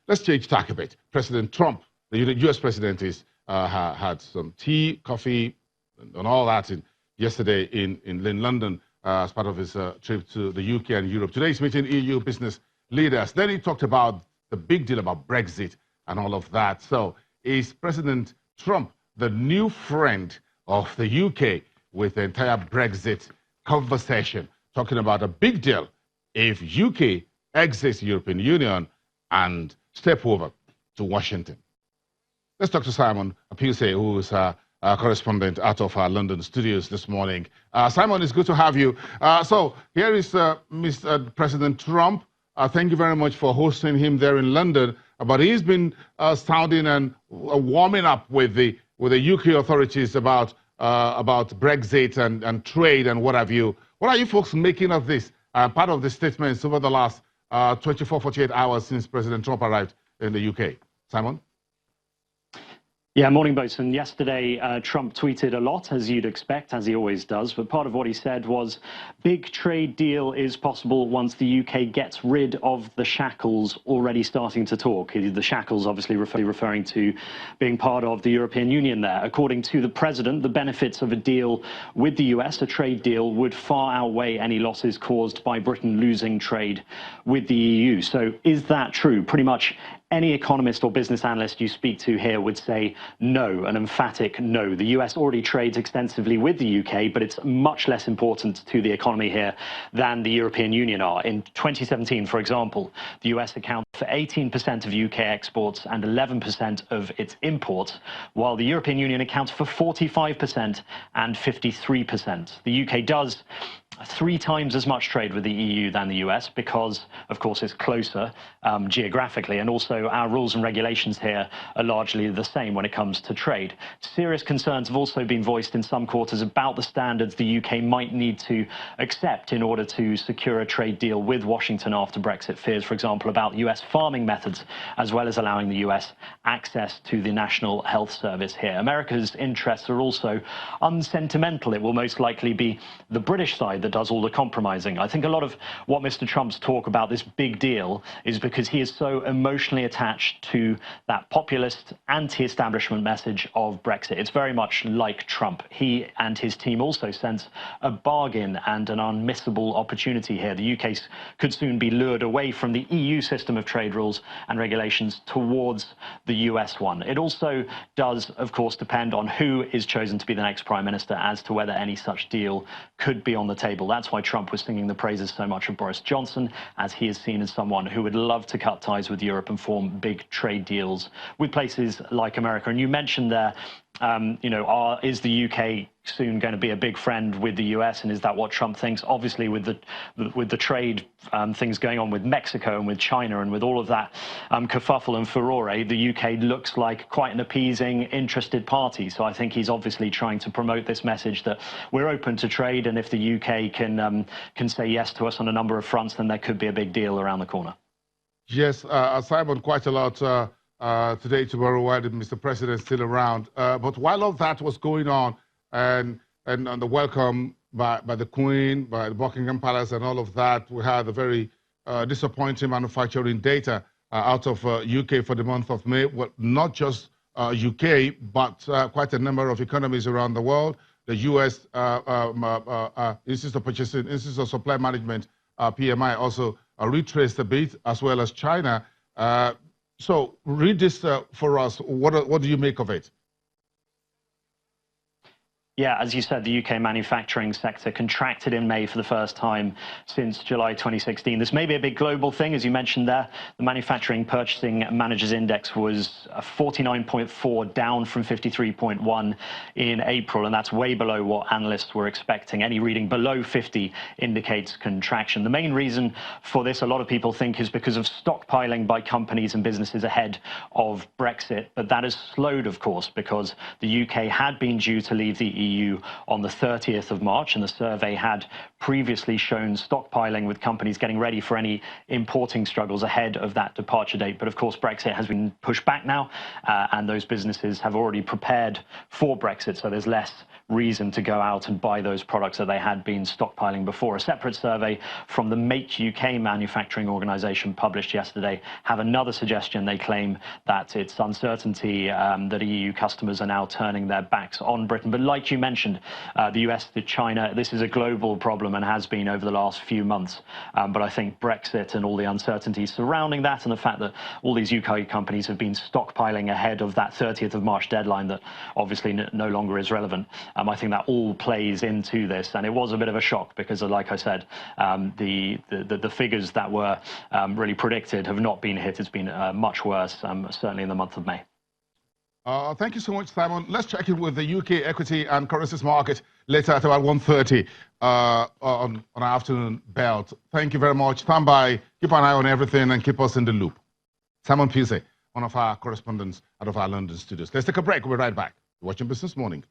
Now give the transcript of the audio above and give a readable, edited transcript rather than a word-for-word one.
let's change tack a bit. President Trump, the U.S. president, had some tea, coffee, and all that yesterday in London as part of his trip to the UK and Europe. Today he's meeting EU business leaders. Then he talked about the big deal about Brexit and all of that. So is President Trump the new friend of the UK with the entire Brexit conversation, talking about a big deal if UK exits the European Union and step over to Washington? Let's talk to Simon Apuse, who is a correspondent out of our London studios this morning. Simon, it's good to have you. So here is Mr. President Trump. Thank you very much for hosting him there in London. But he's been sounding and warming up with the UK authorities about Brexit and trade and what have you. What are you folks making of this? Part of the statements over the last 24, 48 hours since President Trump arrived in the UK. Simon? Yeah, morning, Bosun. Yesterday, Trump tweeted a lot, as you'd expect, as he always does. But part of what he said was, big trade deal is possible once the UK gets rid of the shackles already starting to talk. The shackles obviously referring to being part of the European Union there. According to the president, the benefits of a deal with the US, a trade deal, would far outweigh any losses caused by Britain losing trade with the EU. So is that true? Pretty much any economist or business analyst you speak to here would say no, an emphatic no. The US already trades extensively with the UK, but it's much less important to the economy here than the European Union are. In 2017, for example, the US accounted for 18% of UK exports and 11% of its imports, while the European Union accounts for 45% and 53%. The UK does 3 times as much trade with the EU than the US because, of course, it's closer geographically, and also our rules and regulations here are largely the same when it comes to trade. Serious concerns have also been voiced in some quarters about the standards the UK might need to accept in order to secure a trade deal with Washington after Brexit. Fears, for example, about US farming methods, as well as allowing the US access to the National Health Service here. America's interests are also unsentimental. It will most likely be the British side that does all the compromising. I think a lot of what Mr. Trump's talk about this big deal is because he is so emotionally attached to that populist, anti-establishment message of Brexit. It's very much like Trump. He and his team also sense a bargain and an unmissable opportunity here. The UK could soon be lured away from the EU system of trade rules and regulations towards the US one. It also does, of course, depend on who is chosen to be the next Prime Minister as to whether any such deal could be on the table. That's why Trump was singing the praises so much of Boris Johnson, as he is seen as someone who would love to cut ties with Europe and form big trade deals with places like America. And you mentioned there, is the UK soon going to be a big friend with the US, and is that what Trump thinks? Obviously, with the trade things going on with Mexico and with China and with all of that kerfuffle and furore, the UK looks like quite an appeasing, interested party. So I think he's obviously trying to promote this message that we're open to trade, and if the UK can say yes to us on a number of fronts, then there could be a big deal around the corner. Yes, Simon, quite a lot today, tomorrow, while Mr. President's still around. But while all that was going on, and the welcome by the Queen, by the Buckingham Palace and all of that, we had a very disappointing manufacturing data out of UK for the month of May. Well, not just UK, but quite a number of economies around the world. The US Institute of Purchasing, Institute of Supply Management, PMI, also retraced a bit, as well as China. So read this for us. What do you make of it? Yeah, as you said, the UK manufacturing sector contracted in May for the first time since July 2016. This may be a big global thing, as you mentioned there. The Manufacturing Purchasing Managers Index was 49.4, down from 53.1 in April, and that's way below what analysts were expecting. Any reading below 50 indicates contraction. The main reason for this, a lot of people think, is because of stockpiling by companies and businesses ahead of Brexit, but that has slowed, of course, because the UK had been due to leave the EU on the 30th of March, and the survey had previously shown stockpiling with companies getting ready for any importing struggles ahead of that departure date. But of course, Brexit has been pushed back now, and those businesses have already prepared for Brexit, so there's less reason to go out and buy those products that they had been stockpiling before. A separate survey from the Make UK manufacturing organisation published yesterday have another suggestion. They claim that it's uncertainty that EU customers are now turning their backs on Britain. But like you mentioned, the US to China, this is a global problem and has been over the last few months. But I think Brexit and all the uncertainty surrounding that, and the fact that all these UK companies have been stockpiling ahead of that 30th of March deadline that obviously no longer is relevant, I think that all plays into this. And it was a bit of a shock because, like I said, the figures that were really predicted have not been hit. It's been much worse, certainly in the month of May. Thank you so much, Simon. Let's check in with the UK equity and currencies market later at about 1:30 on our afternoon belt. Thank you very much. Stand by, keep an eye on everything, and keep us in the loop. Simon Pusey, one of our correspondents out of our London studios. Let's take a break. We'll be right back. You're watching Business Morning